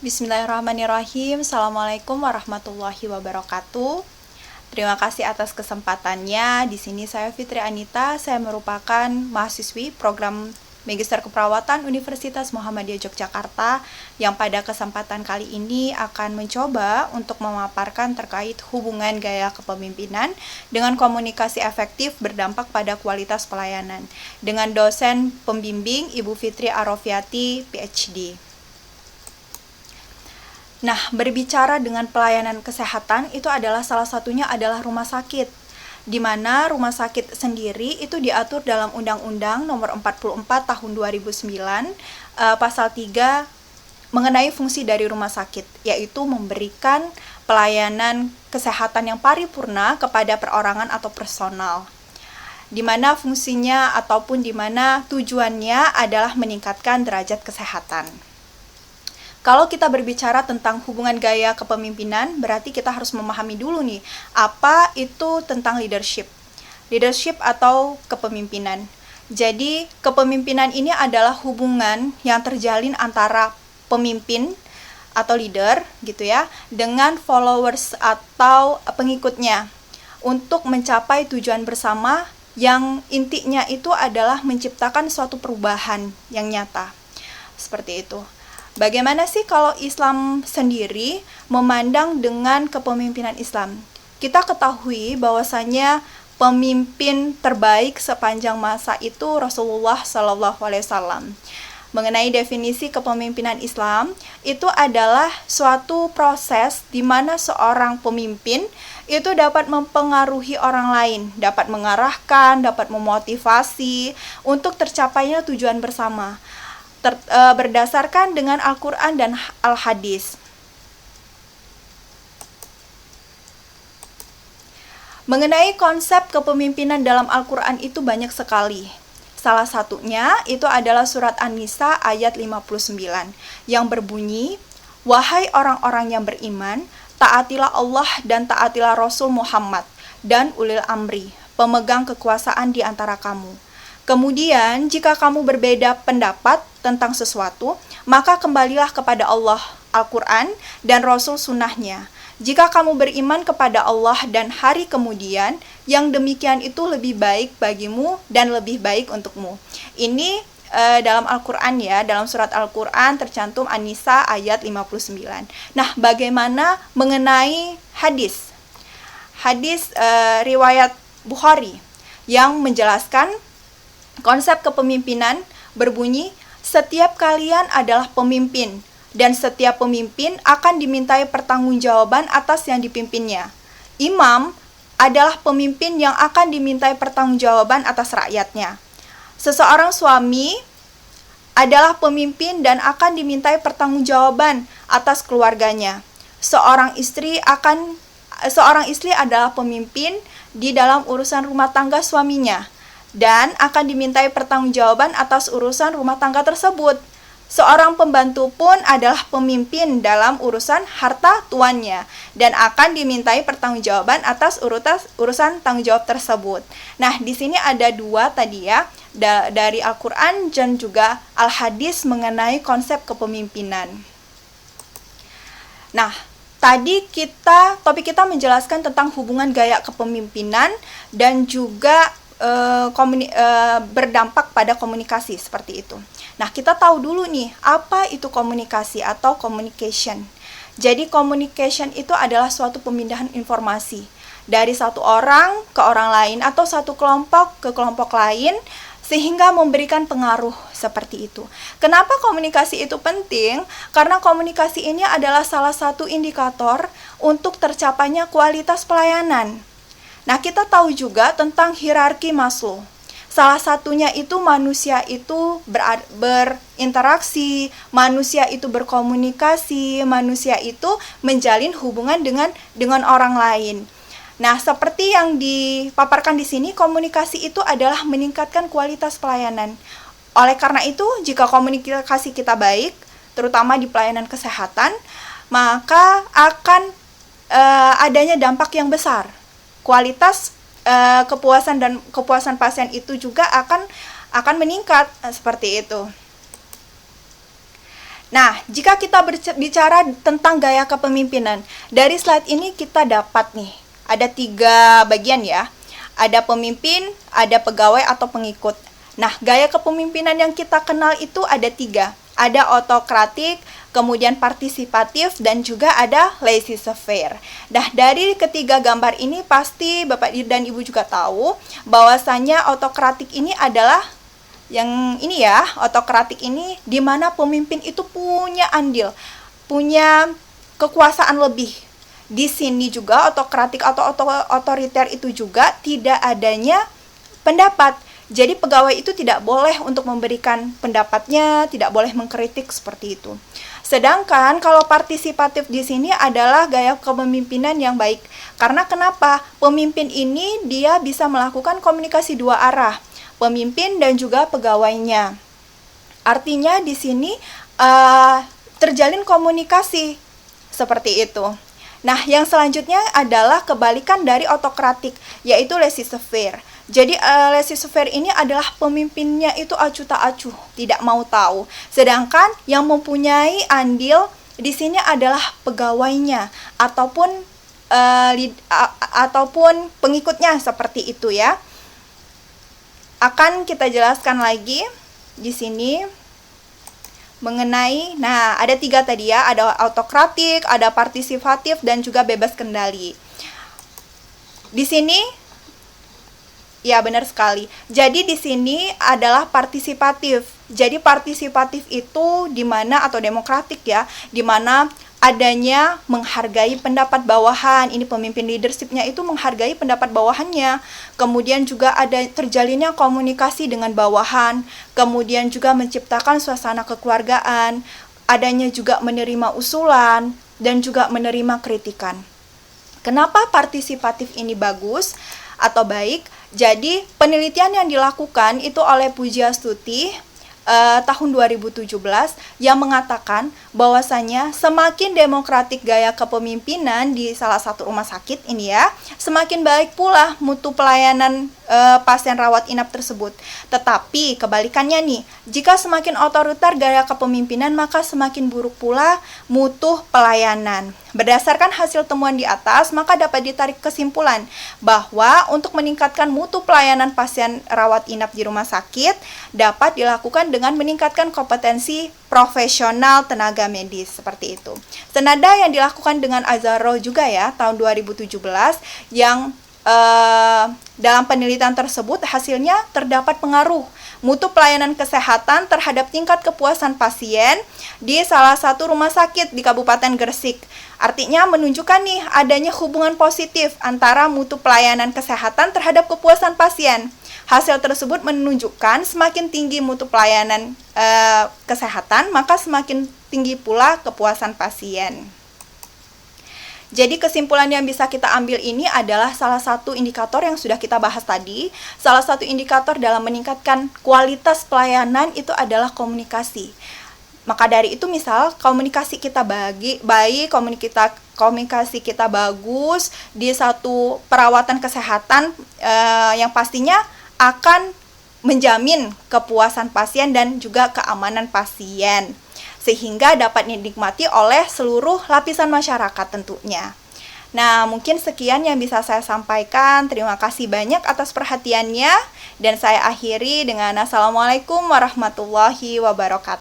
Bismillahirrahmanirrahim. Assalamualaikum warahmatullahi wabarakatuh. Terima kasih atas kesempatannya. Di sini saya Fitri Anita. Saya merupakan mahasiswi program Magister Keperawatan Universitas Muhammadiyah Yogyakarta yang pada kesempatan kali ini akan mencoba untuk memaparkan terkait hubungan gaya kepemimpinan dengan komunikasi efektif berdampak pada kualitas pelayanan dengan dosen pembimbing Ibu Fitri Arofiati, PhD. Nah, berbicara dengan pelayanan kesehatan itu adalah salah satunya adalah rumah sakit, di mana rumah sakit sendiri itu diatur dalam Undang-Undang Nomor 44 Tahun 2009, Pasal 3 mengenai fungsi dari rumah sakit, yaitu memberikan pelayanan kesehatan yang paripurna kepada perorangan atau personal, di mana fungsinya ataupun di mana tujuannya adalah meningkatkan derajat kesehatan. Kalau kita berbicara tentang hubungan gaya kepemimpinan, berarti kita harus memahami dulu nih, apa itu tentang leadership. Leadership atau kepemimpinan. Jadi, kepemimpinan ini adalah hubungan yang terjalin antara pemimpin atau leader gitu ya, dengan followers atau pengikutnya untuk mencapai tujuan bersama yang intinya itu adalah menciptakan suatu perubahan yang nyata. Seperti itu. Bagaimana sih kalau Islam sendiri memandang dengan kepemimpinan Islam? Kita ketahui bahwasanya pemimpin terbaik sepanjang masa itu Rasulullah SAW. Mengenai definisi kepemimpinan Islam, itu adalah suatu proses di mana seorang pemimpin itu dapat mempengaruhi orang lain, dapat mengarahkan, dapat memotivasi untuk tercapainya tujuan bersama. Berdasarkan dengan Al-Quran dan Al-Hadis. Mengenai konsep kepemimpinan dalam Al-Quran itu banyak sekali. Salah satunya itu adalah surat An-Nisa ayat 59 yang berbunyi, "Wahai orang-orang yang beriman, taatilah Allah dan taatilah Rasul Muhammad dan ulil amri, pemegang kekuasaan di antara kamu. Kemudian, jika kamu berbeda pendapat tentang sesuatu, maka kembalilah kepada Allah, Al-Quran, dan Rasul Sunnahnya. Jika kamu beriman kepada Allah dan hari kemudian, yang demikian itu lebih baik bagimu dan lebih baik untukmu." Ini dalam Al-Quran ya, dalam surat Al-Quran tercantum An-Nisa ayat 59. Nah, bagaimana mengenai hadis? Hadis riwayat Bukhari yang menjelaskan konsep kepemimpinan berbunyi, setiap kalian adalah pemimpin, dan setiap pemimpin akan dimintai pertanggungjawaban atas yang dipimpinnya. Imam adalah pemimpin yang akan dimintai pertanggungjawaban atas rakyatnya. Seseorang suami adalah pemimpin dan akan dimintai pertanggungjawaban atas keluarganya. Seorang istri adalah pemimpin di dalam urusan rumah tangga suaminya dan akan dimintai pertanggungjawaban atas urusan rumah tangga tersebut. Seorang pembantu pun adalah pemimpin dalam urusan harta tuannya dan akan dimintai pertanggungjawaban atas urusan tanggung jawab tersebut. Nah, di sini ada dua tadi ya, dari Al-Quran dan juga Al-Hadis mengenai konsep kepemimpinan. Nah, tadi topik kita menjelaskan tentang hubungan gaya kepemimpinan dan juga berdampak pada komunikasi seperti itu. Nah, kita tahu dulu nih, apa itu komunikasi atau communication. Jadi, communication itu adalah suatu pemindahan informasi dari satu orang ke orang lain atau satu kelompok ke kelompok lain sehingga memberikan pengaruh seperti itu. Kenapa komunikasi itu penting? Karena komunikasi ini adalah salah satu indikator untuk tercapainya kualitas pelayanan. Nah, kita tahu juga tentang hierarki Maslow. Salah satunya itu manusia itu berinteraksi, manusia itu berkomunikasi, manusia itu menjalin hubungan dengan orang lain. Nah, seperti yang dipaparkan di sini, komunikasi itu adalah meningkatkan kualitas pelayanan. Oleh karena itu, jika komunikasi kita baik, terutama di pelayanan kesehatan, maka akan adanya dampak yang besar. Kualitas kepuasan dan kepuasan pasien itu juga akan meningkat seperti itu. Nah, jika kita bicara tentang gaya kepemimpinan, dari slide ini kita dapat nih, ada 3 bagian ya. Ada pemimpin, ada pegawai atau pengikut. Nah, gaya kepemimpinan yang kita kenal itu ada 3. Ada autokratik, kemudian partisipatif, dan juga ada laissez-faire. Nah, dari ketiga gambar ini pasti Bapak dan Ibu juga tahu bahwasanya autokratik ini adalah yang ini ya, autokratik ini di mana pemimpin itu punya andil, punya kekuasaan lebih. Di sini juga autokratik atau otoriter itu juga tidak adanya pendapat. Jadi pegawai itu tidak boleh untuk memberikan pendapatnya, tidak boleh mengkritik seperti itu. Sedangkan kalau partisipatif di sini adalah gaya kepemimpinan yang baik. Karena kenapa? Pemimpin ini dia bisa melakukan komunikasi 2 arah. Pemimpin dan juga pegawainya. Artinya di sini terjalin komunikasi seperti itu. Nah, yang selanjutnya adalah kebalikan dari autokratik, yaitu laissez-faire. Jadi laissez-faire ini adalah pemimpinnya itu acuh tak acuh, tidak mau tahu. Sedangkan yang mempunyai andil di sini adalah pegawainya ataupun pengikutnya seperti itu ya. Akan kita jelaskan lagi di sini mengenai, nah ada 3 tadi ya, ada autokratik, ada partisipatif, dan juga bebas kendali. Di sini, ya benar sekali. Jadi di sini adalah partisipatif. Jadi partisipatif itu di mana, atau demokratik ya, di mana adanya menghargai pendapat bawahan. Ini pemimpin leadership-nya itu menghargai pendapat bawahannya. Kemudian juga ada terjalinnya komunikasi dengan bawahan. Kemudian juga menciptakan suasana kekeluargaan. Adanya juga menerima usulan dan juga menerima kritikan. Kenapa partisipatif ini bagus atau baik? Jadi penelitian yang dilakukan itu oleh Pujiastuti tahun 2017 yang mengatakan bahwasanya semakin demokratik gaya kepemimpinan di salah satu rumah sakit ini ya, semakin baik pula mutu pelayanan pasien rawat inap tersebut. Tetapi kebalikannya nih, jika semakin otoriter gaya kepemimpinan, maka semakin buruk pula mutu pelayanan. Berdasarkan hasil temuan di atas, maka dapat ditarik kesimpulan bahwa untuk meningkatkan mutu pelayanan pasien rawat inap di rumah sakit dapat dilakukan dengan meningkatkan kompetensi profesional tenaga medis seperti itu. Senada yang dilakukan dengan Azaro juga ya tahun 2017 yang dalam penelitian tersebut hasilnya terdapat pengaruh mutu pelayanan kesehatan terhadap tingkat kepuasan pasien di salah satu rumah sakit di Kabupaten Gresik. Artinya menunjukkan nih adanya hubungan positif antara mutu pelayanan kesehatan terhadap kepuasan pasien. Hasil tersebut menunjukkan semakin tinggi mutu pelayanan kesehatan, maka semakin tinggi pula kepuasan pasien. Jadi kesimpulan yang bisa kita ambil ini adalah salah satu indikator yang sudah kita bahas tadi. Salah satu indikator dalam meningkatkan kualitas pelayanan itu adalah komunikasi. Maka dari itu misal komunikasi kita baik, komunikasi kita bagus di satu perawatan kesehatan yang pastinya akan menjamin kepuasan pasien dan juga keamanan pasien, sehingga dapat dinikmati oleh seluruh lapisan masyarakat tentunya. Nah, mungkin sekian yang bisa saya sampaikan. Terima kasih banyak atas perhatiannya, dan saya akhiri dengan Assalamualaikum warahmatullahi wabarakatuh.